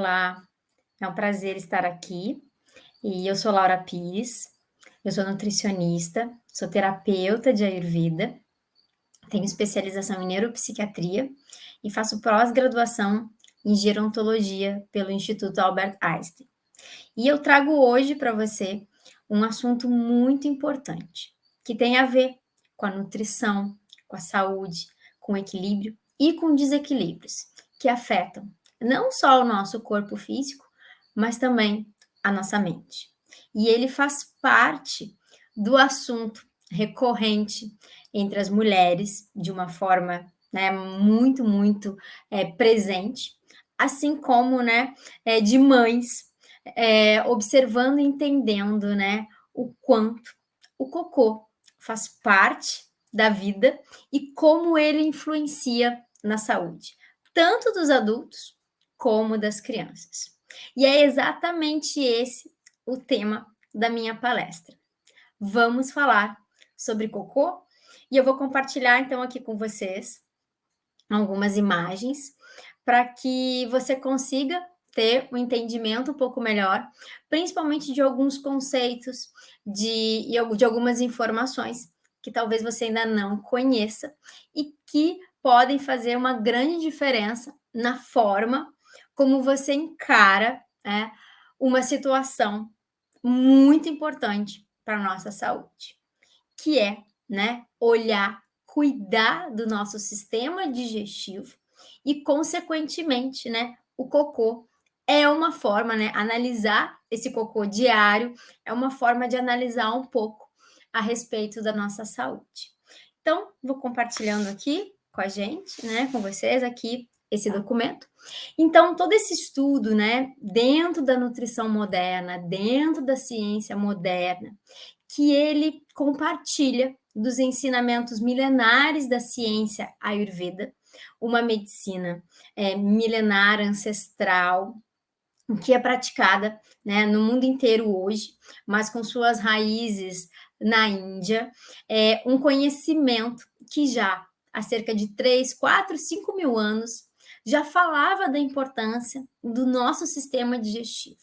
Olá, é um prazer estar aqui. E eu sou Laura Pires, eu sou nutricionista, sou terapeuta de Ayurveda, tenho especialização em neuropsiquiatria e faço pós-graduação em gerontologia pelo Instituto Albert Einstein. E eu trago hoje para você um assunto muito importante, que tem a ver com a nutrição, com a saúde, com o equilíbrio e com desequilíbrios que afetam não só o nosso corpo físico, mas também a nossa mente. E ele faz parte do assunto recorrente entre as mulheres, de uma forma muito presente, assim como de mães, observando e entendendo o quanto o cocô faz parte da vida e como ele influencia na saúde, tanto dos adultos como das crianças. E é exatamente esse o tema da minha palestra. Vamos falar sobre cocô e eu vou compartilhar então aqui com vocês algumas imagens para que você consiga ter um entendimento um pouco melhor, principalmente de alguns conceitos, de algumas informações que talvez você ainda não conheça e que podem fazer uma grande diferença na forma como você encara uma situação muito importante para a nossa saúde, que é olhar, cuidar do nosso sistema digestivo e, consequentemente, o cocô é uma forma, analisar esse cocô diário é uma forma de analisar um pouco a respeito da nossa saúde. Então, vou compartilhando aqui com a gente, com vocês aqui, esse documento. Então, todo esse estudo, dentro da nutrição moderna, dentro da ciência moderna, que ele compartilha dos ensinamentos milenares da ciência Ayurveda, uma medicina milenar, ancestral, que é praticada no mundo inteiro hoje, mas com suas raízes na Índia, um conhecimento que já há cerca de 3, 4, 5 mil anos já falava da importância do nosso sistema digestivo,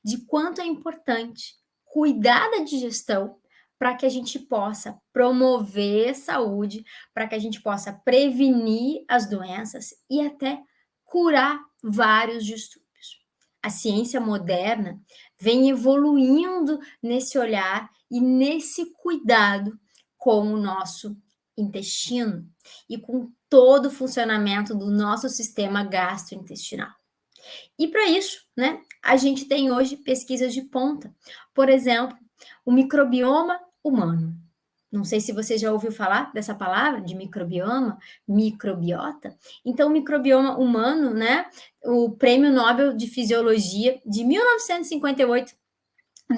de quanto é importante cuidar da digestão para que a gente possa promover saúde, para que a gente possa prevenir as doenças e até curar vários distúrbios. A ciência moderna vem evoluindo nesse olhar e nesse cuidado com o nosso intestino e com todo o funcionamento do nosso sistema gastrointestinal. E para isso, a gente tem hoje pesquisas de ponta. Por exemplo, o microbioma humano. Não sei se você já ouviu falar dessa palavra, de microbioma, microbiota. Então, o microbioma humano, o Prêmio Nobel de Fisiologia de 1958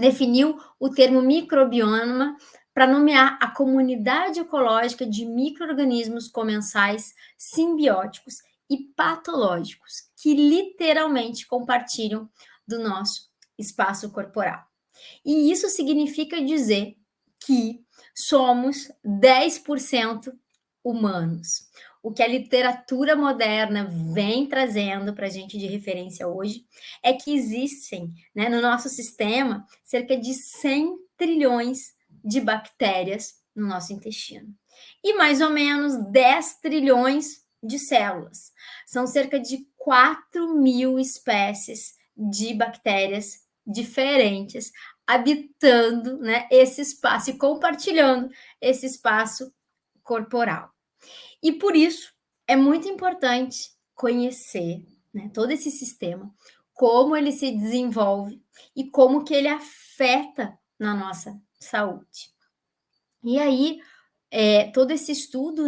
definiu o termo microbioma para nomear a comunidade ecológica de micro-organismos comensais simbióticos e patológicos que literalmente compartilham do nosso espaço corporal. E isso significa dizer que somos 10% humanos. O que a literatura moderna vem trazendo para a gente de referência hoje é que existem, no nosso sistema, cerca de 100 trilhões de bactérias no nosso intestino. E mais ou menos 10 trilhões de células. São cerca de 4 mil espécies de bactérias diferentes habitando esse espaço e compartilhando esse espaço corporal. E por isso é muito importante conhecer todo esse sistema, como ele se desenvolve e como que ele afeta na nossa saúde. E aí, todo esse estudo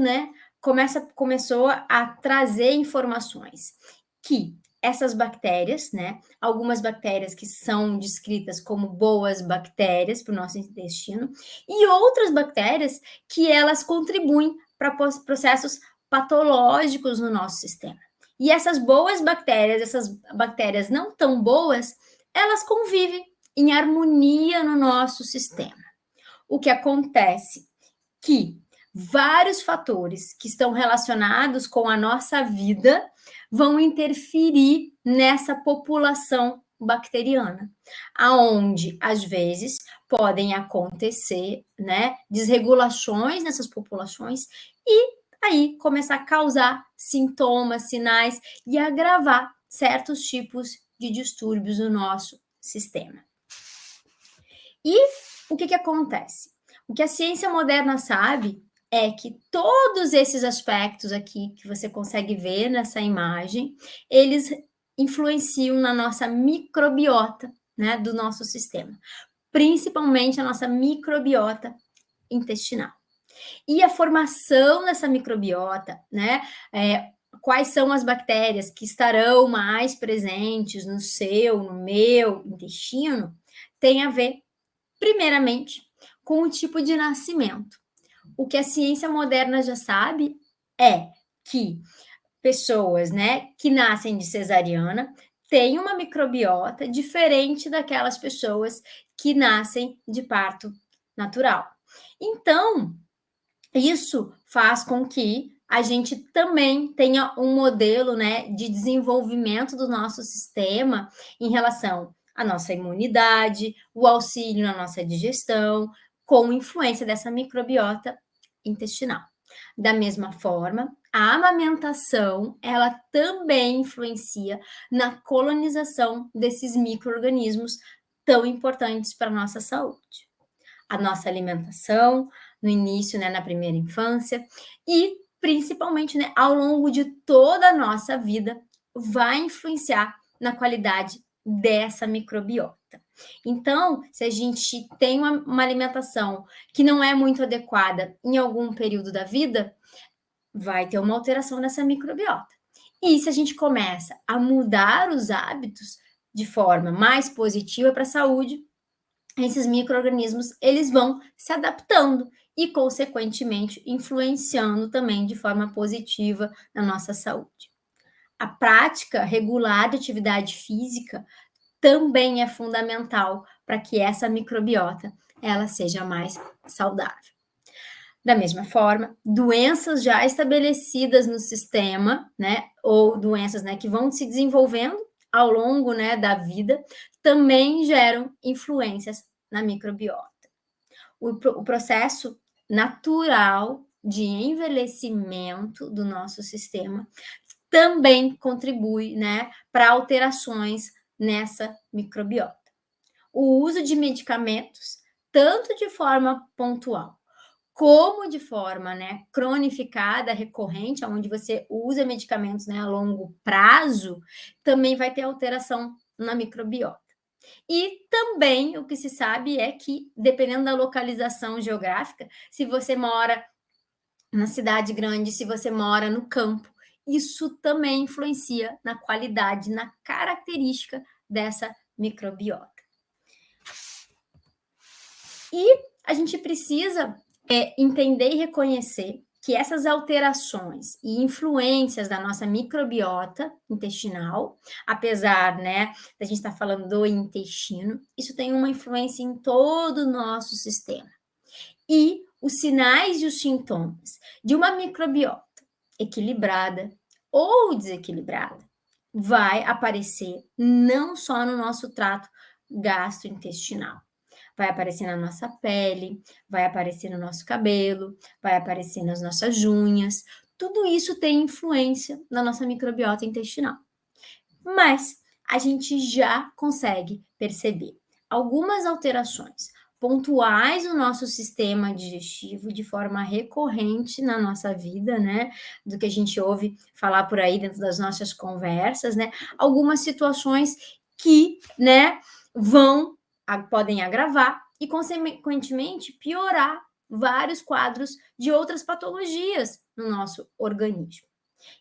começou a trazer informações que essas bactérias, algumas bactérias que são descritas como boas bactérias para o nosso intestino, e outras bactérias que elas contribuem para processos patológicos no nosso sistema. E essas boas bactérias, essas bactérias não tão boas, elas convivem em harmonia no nosso sistema. O que acontece? Que vários fatores que estão relacionados com a nossa vida vão interferir nessa população bacteriana, aonde às vezes podem acontecer, né, desregulações nessas populações e aí começar a causar sintomas, sinais e agravar certos tipos de distúrbios no nosso sistema. E o que acontece? O que a ciência moderna sabe é que todos esses aspectos aqui que você consegue ver nessa imagem, eles influenciam na nossa microbiota, né, do nosso sistema, principalmente a nossa microbiota intestinal. E a formação dessa microbiota, né, quais são as bactérias que estarão mais presentes no seu, no meu intestino, tem a ver, primeiramente, com o tipo de nascimento. O que a ciência moderna já sabe é que pessoas, né, que nascem de cesariana têm uma microbiota diferente daquelas pessoas que nascem de parto natural. Então, isso faz com que a gente também tenha um modelo, né, de desenvolvimento do nosso sistema em relação à nossa imunidade, o auxílio na nossa digestão, com influência dessa microbiota intestinal. Da mesma forma, a amamentação, ela também influencia na colonização desses micro-organismos tão importantes para a nossa saúde. A nossa alimentação, no início, né, na primeira infância, e principalmente, né, ao longo de toda a nossa vida, vai influenciar na qualidade dessa microbiota. Então, se a gente tem uma alimentação que não é muito adequada em algum período da vida, vai ter uma alteração nessa microbiota. E se a gente começa a mudar os hábitos de forma mais positiva para a saúde, esses micro-organismos, eles vão se adaptando e, consequentemente, influenciando também de forma positiva na nossa saúde. A prática regular de atividade física também é fundamental para que essa microbiota ela seja mais saudável. Da mesma forma, doenças já estabelecidas no sistema, né, ou doenças, né, que vão se desenvolvendo ao longo, né, da vida, também geram influências na microbiota. O processo natural de envelhecimento do nosso sistema também contribui, né, para alterações nessa microbiota. O uso de medicamentos, tanto de forma pontual como de forma, né, cronificada, recorrente, onde você usa medicamentos, né, a longo prazo, também vai ter alteração na microbiota. E também o que se sabe é que, dependendo da localização geográfica, se você mora na cidade grande, se você mora no campo, isso também influencia na qualidade, na característica dessa microbiota. E a gente precisa entender e reconhecer que essas alterações e influências da nossa microbiota intestinal, apesar, né, da gente estar falando do intestino, isso tem uma influência em todo o nosso sistema. E os sinais e os sintomas de uma microbiota equilibrada ou desequilibrada vai aparecer não só no nosso trato gastrointestinal, vai aparecer na nossa pele, vai aparecer no nosso cabelo, vai aparecer nas nossas unhas. Tudo isso tem influência na nossa microbiota intestinal. Mas a gente já consegue perceber algumas alterações pontuais no nosso sistema digestivo de forma recorrente na nossa vida, né? Do que a gente ouve falar por aí dentro das nossas conversas, né? Algumas situações que, né, podem agravar e, consequentemente, piorar vários quadros de outras patologias no nosso organismo.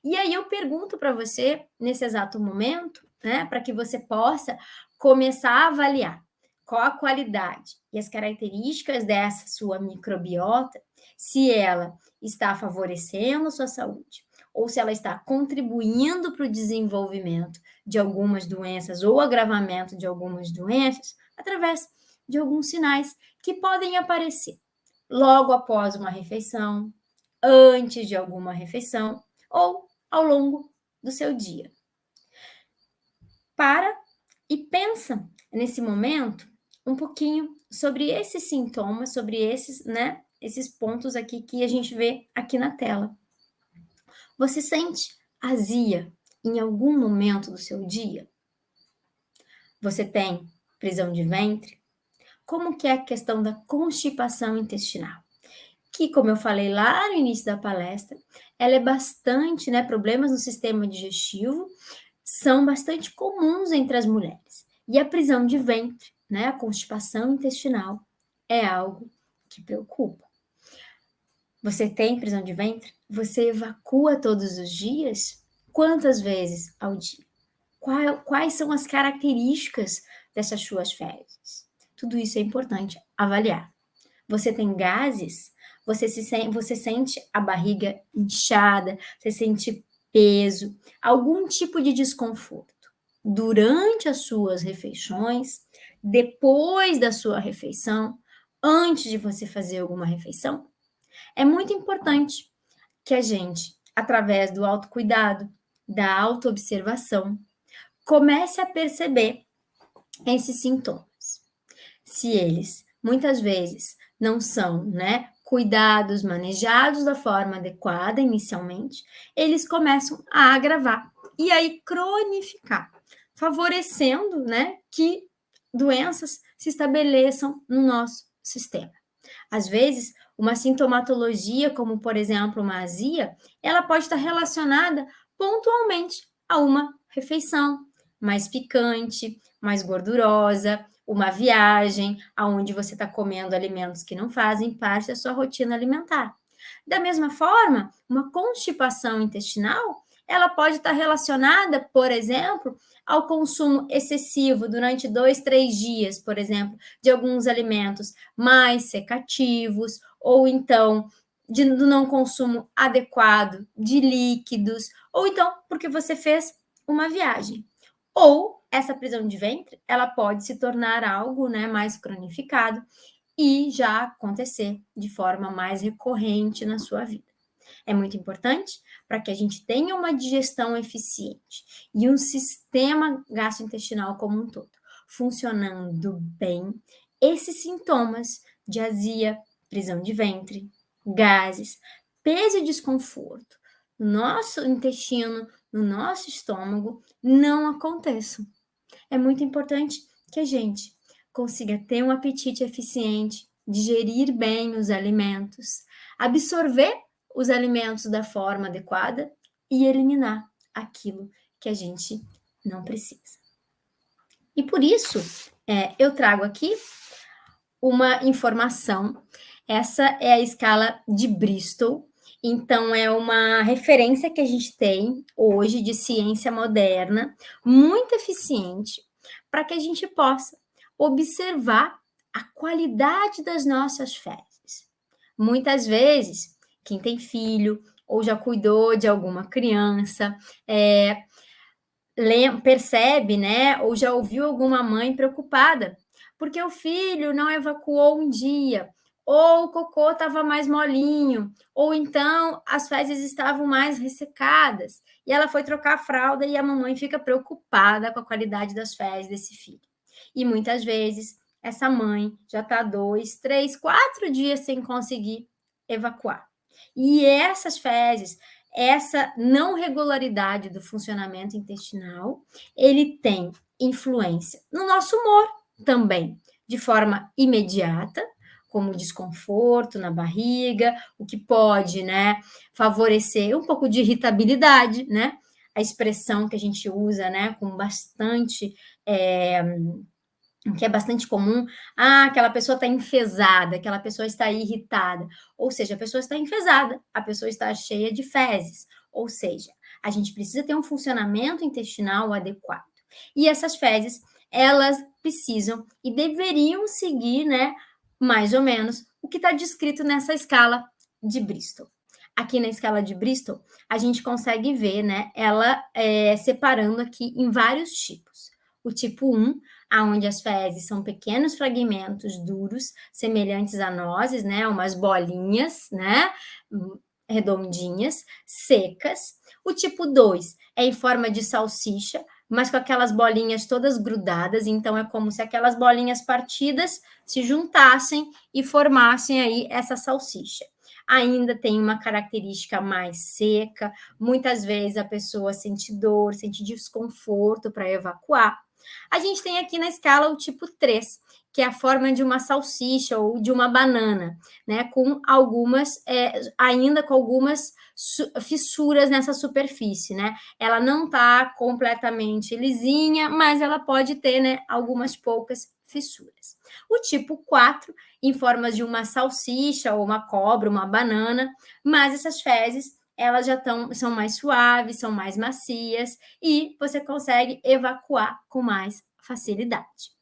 E aí eu pergunto para você, nesse exato momento, né, para que você possa começar a avaliar qual a qualidade e as características dessa sua microbiota, se ela está favorecendo a sua saúde ou se ela está contribuindo para o desenvolvimento de algumas doenças ou agravamento de algumas doenças, através de alguns sinais que podem aparecer logo após uma refeição, antes de alguma refeição ou ao longo do seu dia. Para e pensa nesse momento um pouquinho sobre esses sintomas, sobre esses pontos aqui que a gente vê aqui na tela. Você sente azia em algum momento do seu dia? Você tem prisão de ventre? Como que é a questão da constipação intestinal? Que, como eu falei lá no início da palestra, ela é bastante, problemas no sistema digestivo são bastante comuns entre as mulheres. E a prisão de ventre, a constipação intestinal, é algo que preocupa. Você tem prisão de ventre? Você evacua todos os dias? Quantas vezes ao dia? Quais são as características dessas suas fezes? Tudo isso é importante avaliar. Você tem gases? Você sente a barriga inchada? Você sente peso? Algum tipo de desconforto? Durante as suas refeições? Depois da sua refeição? Antes de você fazer alguma refeição? É muito importante que a gente, através do autocuidado, da autoobservação, comece a perceber esses sintomas. Se eles, muitas vezes, não são, cuidados, manejados da forma adequada inicialmente, eles começam a agravar e aí cronificar, favorecendo, que doenças se estabeleçam no nosso sistema. Às vezes, uma sintomatologia, como por exemplo uma azia, ela pode estar relacionada pontualmente a uma refeição mais picante, mais gordurosa, uma viagem, aonde você está comendo alimentos que não fazem parte da sua rotina alimentar. Da mesma forma, uma constipação intestinal, ela pode estar relacionada, por exemplo, ao consumo excessivo durante 2, 3 dias, por exemplo, de alguns alimentos mais secativos, ou então do não consumo adequado de líquidos, ou então porque você fez uma viagem. Ou essa prisão de ventre, ela pode se tornar algo, mais cronificado e já acontecer de forma mais recorrente na sua vida. É muito importante para que a gente tenha uma digestão eficiente e um sistema gastrointestinal como um todo funcionando bem. Esses sintomas de azia, prisão de ventre, gases, peso e desconforto no nosso intestino, no nosso estômago, não aconteçam. É muito importante que a gente consiga ter um apetite eficiente, digerir bem os alimentos, absorver os alimentos da forma adequada e eliminar aquilo que a gente não precisa. E por isso, eu trago aqui uma informação. Essa é a escala de Bristol. Então, é uma referência que a gente tem hoje de ciência moderna, muito eficiente, para que a gente possa observar a qualidade das nossas fezes. Muitas vezes, quem tem filho ou já cuidou de alguma criança, percebe, ou já ouviu alguma mãe preocupada, porque o filho não evacuou um dia, ou o cocô estava mais molinho, ou então as fezes estavam mais ressecadas, e ela foi trocar a fralda e a mamãe fica preocupada com a qualidade das fezes desse filho. E muitas vezes essa mãe já está 2, 3, 4 dias sem conseguir evacuar. E essas fezes, essa não regularidade do funcionamento intestinal, ele tem influência no nosso humor também, de forma imediata, como desconforto na barriga, o que pode, favorecer um pouco de irritabilidade, a expressão que a gente usa, com bastante, que é bastante comum, aquela pessoa está enfesada, aquela pessoa está irritada, ou seja, a pessoa está enfesada, a pessoa está cheia de fezes, ou seja, a gente precisa ter um funcionamento intestinal adequado. E essas fezes, elas precisam e deveriam seguir, mais ou menos, o que está descrito nessa escala de Bristol. Aqui na escala de Bristol, a gente consegue ver, ela separando aqui em vários tipos. O tipo 1, onde as fezes são pequenos fragmentos duros, semelhantes a nozes, umas bolinhas, redondinhas, secas. O tipo 2 é em forma de salsicha, mas com aquelas bolinhas todas grudadas, então é como se aquelas bolinhas partidas se juntassem e formassem aí essa salsicha. Ainda tem uma característica mais seca, muitas vezes a pessoa sente dor, sente desconforto para evacuar. A gente tem aqui na escala o tipo 3, que é a forma de uma salsicha ou de uma banana, né? Com algumas, ainda com algumas fissuras nessa superfície, né? Ela não está completamente lisinha, mas ela pode ter, né, algumas poucas fissuras. O tipo 4, em formas de uma salsicha ou uma cobra, uma banana, mas essas fezes elas já são mais suaves, são mais macias e você consegue evacuar com mais facilidade.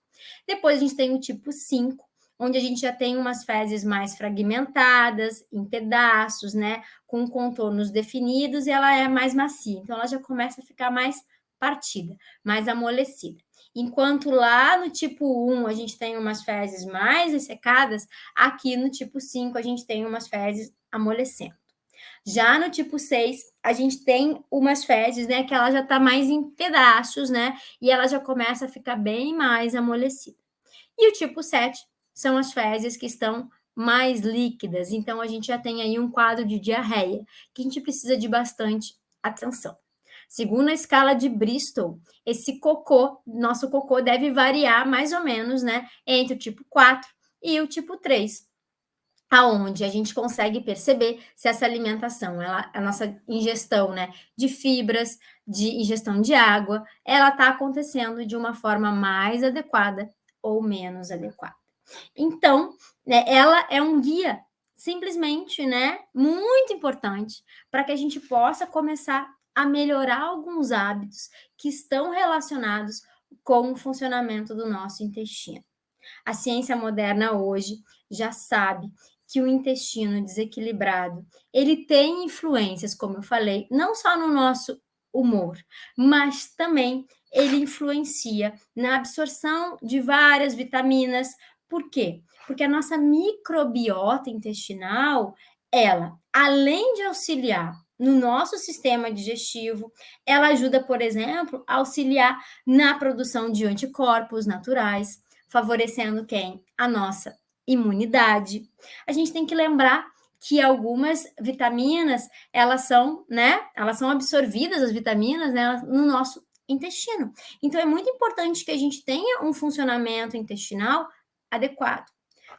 Depois a gente tem o tipo 5, onde a gente já tem umas fezes mais fragmentadas, em pedaços, né, com contornos definidos, e ela é mais macia, então ela já começa a ficar mais partida, mais amolecida. Enquanto lá no tipo 1 a gente tem umas fezes mais ressecadas, aqui no tipo 5 a gente tem umas fezes amolecendo. Já no tipo 6, a gente tem umas fezes, né, que ela já está mais em pedaços, né, e ela já começa a ficar bem mais amolecida. E o tipo 7 são as fezes que estão mais líquidas, então a gente já tem aí um quadro de diarreia, que a gente precisa de bastante atenção. Segundo a escala de Bristol, esse cocô, nosso cocô deve variar mais ou menos, né, entre o tipo 4 e o tipo 3, aonde a gente consegue perceber se essa alimentação, a nossa ingestão, né, de fibras, de ingestão de água, ela está acontecendo de uma forma mais adequada ou menos adequada. Então, né, ela é um guia, simplesmente, né, muito importante para que a gente possa começar a melhorar alguns hábitos que estão relacionados com o funcionamento do nosso intestino. A ciência moderna hoje já sabe que o intestino desequilibrado, ele tem influências, como eu falei, não só no nosso humor, mas também ele influencia na absorção de várias vitaminas. Por quê? Porque a nossa microbiota intestinal, ela, além de auxiliar no nosso sistema digestivo, ela ajuda, por exemplo, a auxiliar na produção de anticorpos naturais, favorecendo quem? A nossa imunidade. A gente tem que lembrar que algumas vitaminas, elas são, né? Elas são absorvidas, as vitaminas, né, no nosso intestino. Então é muito importante que a gente tenha um funcionamento intestinal adequado.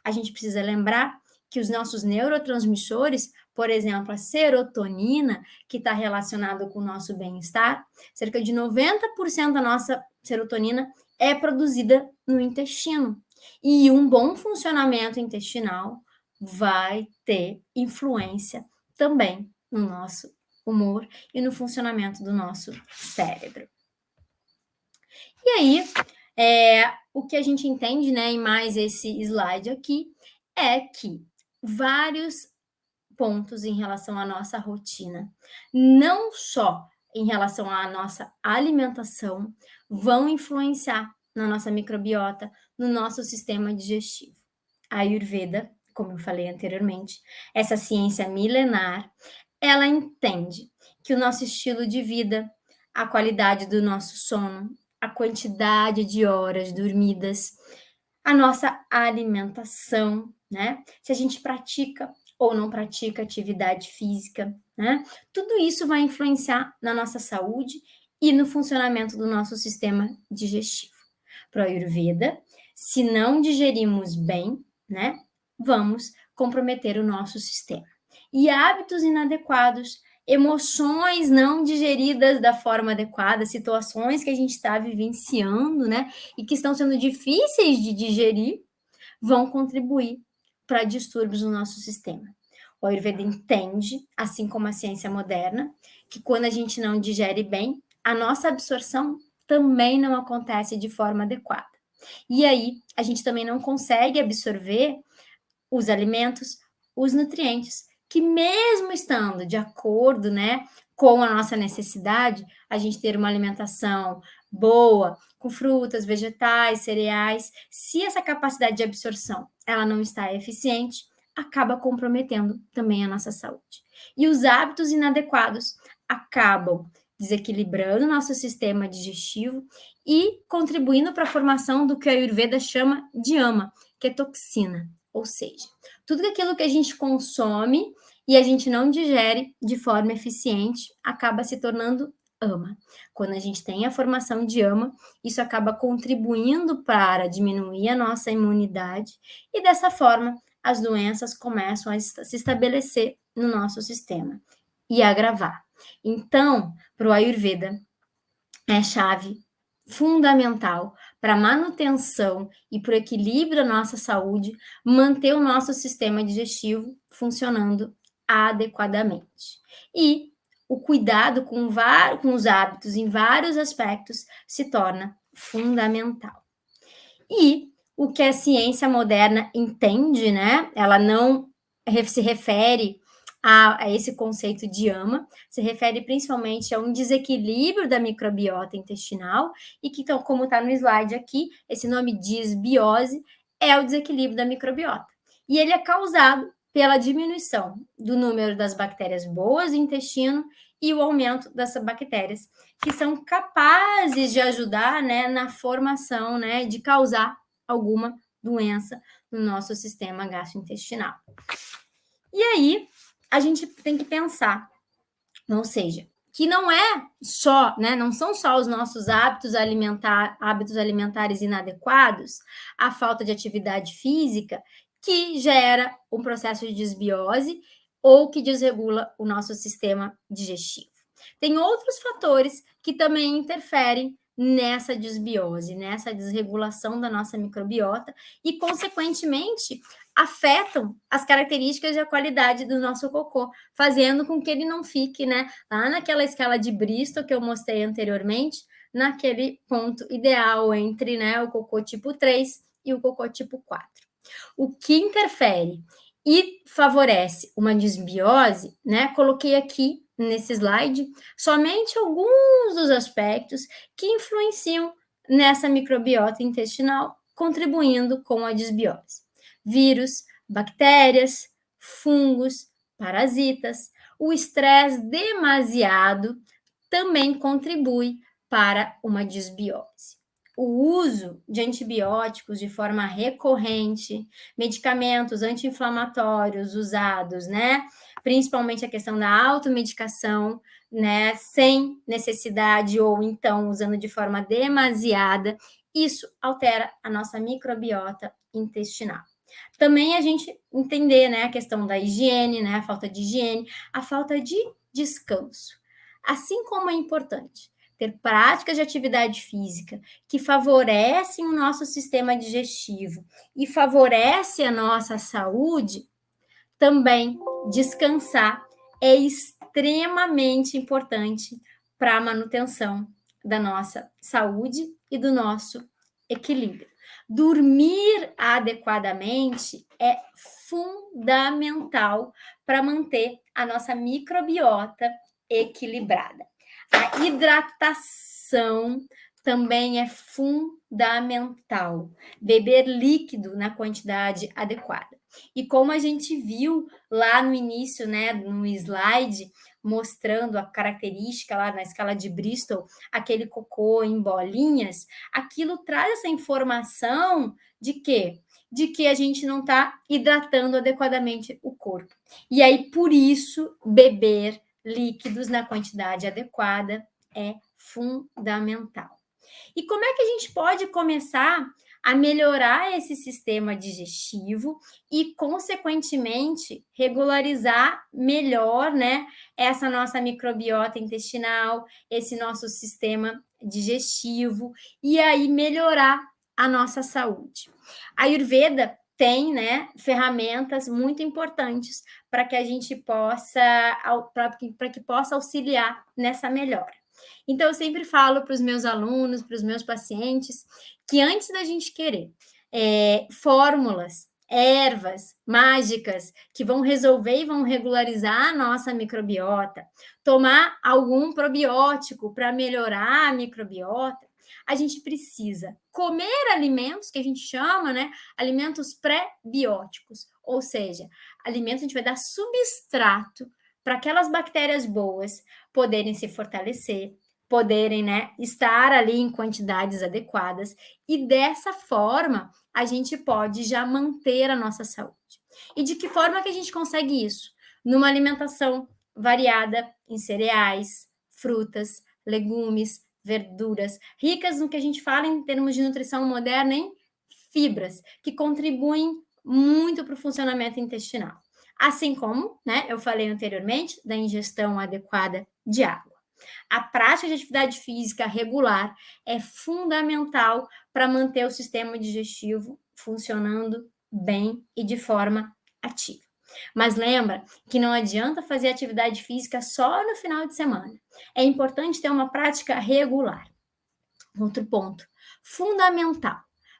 A gente precisa lembrar que os nossos neurotransmissores, por exemplo, a serotonina, que está relacionado com o nosso bem-estar, cerca de 90% da nossa serotonina é produzida no intestino. E um bom funcionamento intestinal vai ter influência também no nosso humor e no funcionamento do nosso cérebro. E aí, o que a gente entende, né, em mais esse slide aqui, é que vários pontos em relação à nossa rotina, não só em relação à nossa alimentação, vão influenciar na nossa microbiota, no nosso sistema digestivo. A Ayurveda, como eu falei anteriormente, essa ciência milenar, ela entende que o nosso estilo de vida, a qualidade do nosso sono, a quantidade de horas dormidas, a nossa alimentação, né? Se a gente pratica ou não pratica atividade física, né? Tudo isso vai influenciar na nossa saúde e no funcionamento do nosso sistema digestivo. Para o Ayurveda, se não digerimos bem, né, vamos comprometer o nosso sistema. E hábitos inadequados, emoções não digeridas da forma adequada, situações que a gente está vivenciando, né, e que estão sendo difíceis de digerir, vão contribuir para distúrbios no nosso sistema. O Ayurveda entende, assim como a ciência moderna, que quando a gente não digere bem, a nossa absorção também não acontece de forma adequada. E aí, a gente também não consegue absorver os alimentos, os nutrientes, que mesmo estando de acordo, né, com a nossa necessidade, a gente ter uma alimentação boa, com frutas, vegetais, cereais, se essa capacidade de absorção ela não está eficiente, acaba comprometendo também a nossa saúde. E os hábitos inadequados acabam desequilibrando nosso sistema digestivo e contribuindo para a formação do que a Ayurveda chama de ama, que é toxina, ou seja, tudo aquilo que a gente consome e a gente não digere de forma eficiente acaba se tornando ama. Quando a gente tem a formação de ama, isso acaba contribuindo para diminuir a nossa imunidade e dessa forma as doenças começam a se estabelecer no nosso sistema e agravar. Então, para o Ayurveda, é chave fundamental para a manutenção e para o equilíbrio da nossa saúde, manter o nosso sistema digestivo funcionando adequadamente. E o cuidado com os hábitos em vários aspectos se torna fundamental. E o que a ciência moderna entende, né? Ela não se refere a esse conceito de ama, se refere principalmente a um desequilíbrio da microbiota intestinal, e que, então, como está no slide aqui, esse nome disbiose é o desequilíbrio da microbiota. E ele é causado pela diminuição do número das bactérias boas do intestino e o aumento dessas bactérias que são capazes de ajudar, né, na formação, né, de causar alguma doença no nosso sistema gastrointestinal. E aí, a gente tem que pensar, ou seja, que não é só, né, não são só os nossos hábitos alimentares inadequados, a falta de atividade física, que gera um processo de desbiose ou que desregula o nosso sistema digestivo. Tem outros fatores que também interferem nessa desbiose, nessa desregulação da nossa microbiota e, consequentemente, afetam as características e a qualidade do nosso cocô, fazendo com que ele não fique, né, lá naquela escala de Bristol que eu mostrei anteriormente, naquele ponto ideal entre, né, o cocô tipo 3 e o cocô tipo 4. O que interfere e favorece uma desbiose, né, coloquei aqui nesse slide somente alguns dos aspectos que influenciam nessa microbiota intestinal, contribuindo com a desbiose. Vírus, bactérias, fungos, parasitas, o estresse demasiado também contribui para uma desbiose. O uso de antibióticos de forma recorrente, medicamentos anti-inflamatórios usados, né? Principalmente a questão da automedicação, né? Sem necessidade ou então usando de forma demasiada, isso altera a nossa microbiota intestinal. Também a gente entender, né, a questão da higiene, né, a falta de higiene, a falta de descanso. Assim como é importante ter práticas de atividade física que favorecem o nosso sistema digestivo e favorece a nossa saúde, também descansar é extremamente importante para a manutenção da nossa saúde e do nosso equilíbrio. Dormir adequadamente é fundamental para manter a nossa microbiota equilibrada. A hidratação também é fundamental. Beber líquido na quantidade adequada. E como a gente viu lá no início, né, no slide, mostrando a característica lá na escala de Bristol, aquele cocô em bolinhas, aquilo traz essa informação de quê? De que a gente não está hidratando adequadamente o corpo. E aí, por isso, beber líquidos na quantidade adequada é fundamental. E como é que a gente pode começar a melhorar esse sistema digestivo e, consequentemente, regularizar melhor, né, essa nossa microbiota intestinal, esse nosso sistema digestivo e aí melhorar a nossa saúde. A Ayurveda tem, né, ferramentas muito importantes para que a gente possa, para que possa auxiliar nessa melhora. Então, eu sempre falo para os meus alunos, para os meus pacientes, que antes da gente querer fórmulas, ervas mágicas que vão resolver e vão regularizar a nossa microbiota, tomar algum probiótico para melhorar a microbiota, a gente precisa comer alimentos que a gente chama, né, alimentos pré-bióticos, ou seja, alimentos a gente vai dar substrato para aquelas bactérias boas poderem se fortalecer, poderem, né, estar ali em quantidades adequadas, e dessa forma a gente pode já manter a nossa saúde. E de que forma que a gente consegue isso? Numa alimentação variada em cereais, frutas, legumes, verduras, ricas no que a gente fala em termos de nutrição moderna em fibras, que contribuem muito para o funcionamento intestinal. Assim como, né, eu falei anteriormente, da ingestão adequada de água. A prática de atividade física regular é fundamental para manter o sistema digestivo funcionando bem e de forma ativa. Mas lembra que não adianta fazer atividade física só no final de semana. É importante ter uma prática regular. Outro ponto fundamental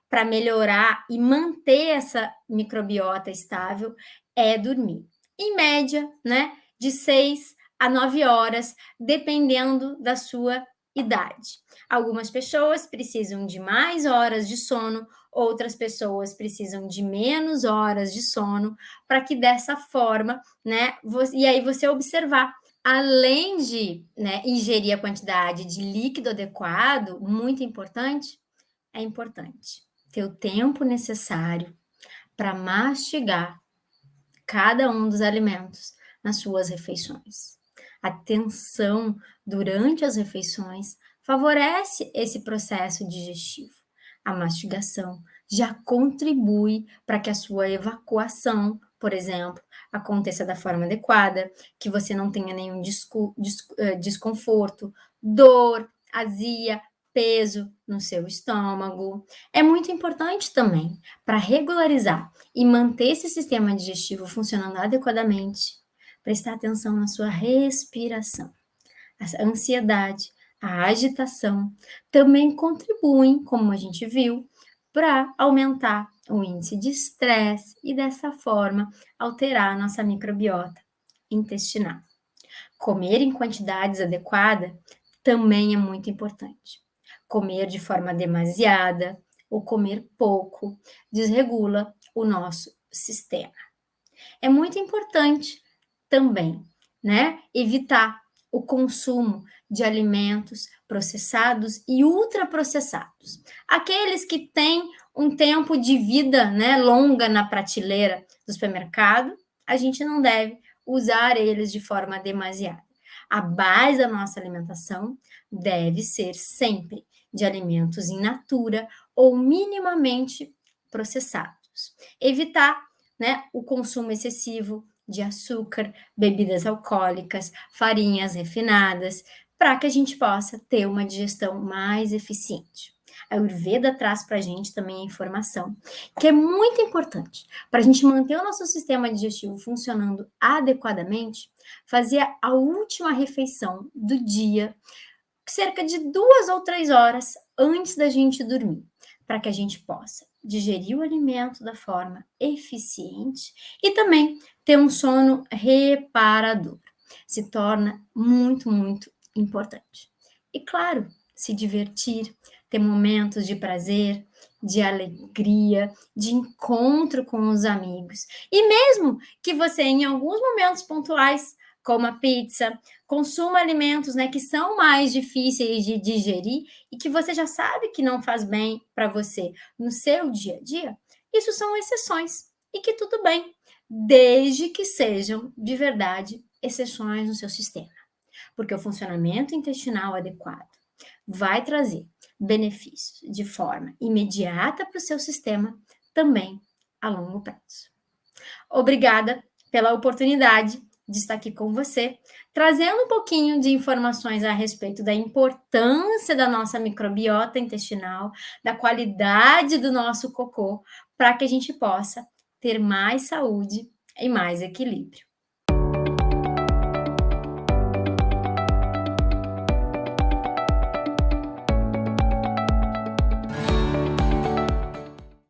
para melhorar e manter essa microbiota estável é dormir. Em média, né, de 6 a 9 horas, dependendo da sua idade. Algumas pessoas precisam de mais horas de sono, outras pessoas precisam de menos horas de sono, para que dessa forma, né, e aí você observar além de, né, ingerir a quantidade de líquido adequado, muito importante, é importante ter o tempo necessário para mastigar cada um dos alimentos nas suas refeições. A tensão durante as refeições favorece esse processo digestivo. A mastigação já contribui para que a sua evacuação, por exemplo, aconteça da forma adequada, que você não tenha nenhum desconforto, dor, azia, peso no seu estômago. É muito importante também para regularizar e manter esse sistema digestivo funcionando adequadamente, prestar atenção na sua respiração. A ansiedade, a agitação também contribuem, como a gente viu, para aumentar o índice de estresse e dessa forma alterar a nossa microbiota intestinal. Comer em quantidades adequadas também é muito importante. Comer de forma demasiada ou comer pouco desregula o nosso sistema. É muito importante também, né, evitar o consumo de alimentos processados e ultraprocessados. Aqueles que têm um tempo de vida, né, longa na prateleira do supermercado, a gente não deve usar eles de forma demasiada. A base da nossa alimentação deve ser sempre de alimentos in natura ou minimamente processados. Evitar, né, o consumo excessivo de açúcar, bebidas alcoólicas, farinhas refinadas, para que a gente possa ter uma digestão mais eficiente. A Ayurveda traz para a gente também a informação que é muito importante para a gente manter o nosso sistema digestivo funcionando adequadamente, fazer a última refeição do dia cerca de 2 ou 3 horas antes da gente dormir, para que a gente possa digerir o alimento da forma eficiente e também ter um sono reparador. Se torna muito, muito importante. E claro, se divertir, ter momentos de prazer, de alegria, de encontro com os amigos. E mesmo que você, em alguns momentos pontuais, coma pizza, consuma alimentos, né, que são mais difíceis de digerir e que você já sabe que não faz bem para você no seu dia a dia, isso são exceções e que tudo bem, desde que sejam de verdade exceções no seu sistema, porque o funcionamento intestinal adequado vai trazer benefícios de forma imediata para o seu sistema, também a longo prazo. Obrigada pela oportunidade de estar aqui com você, trazendo um pouquinho de informações a respeito da importância da nossa microbiota intestinal, da qualidade do nosso cocô, para que a gente possa ter mais saúde e mais equilíbrio.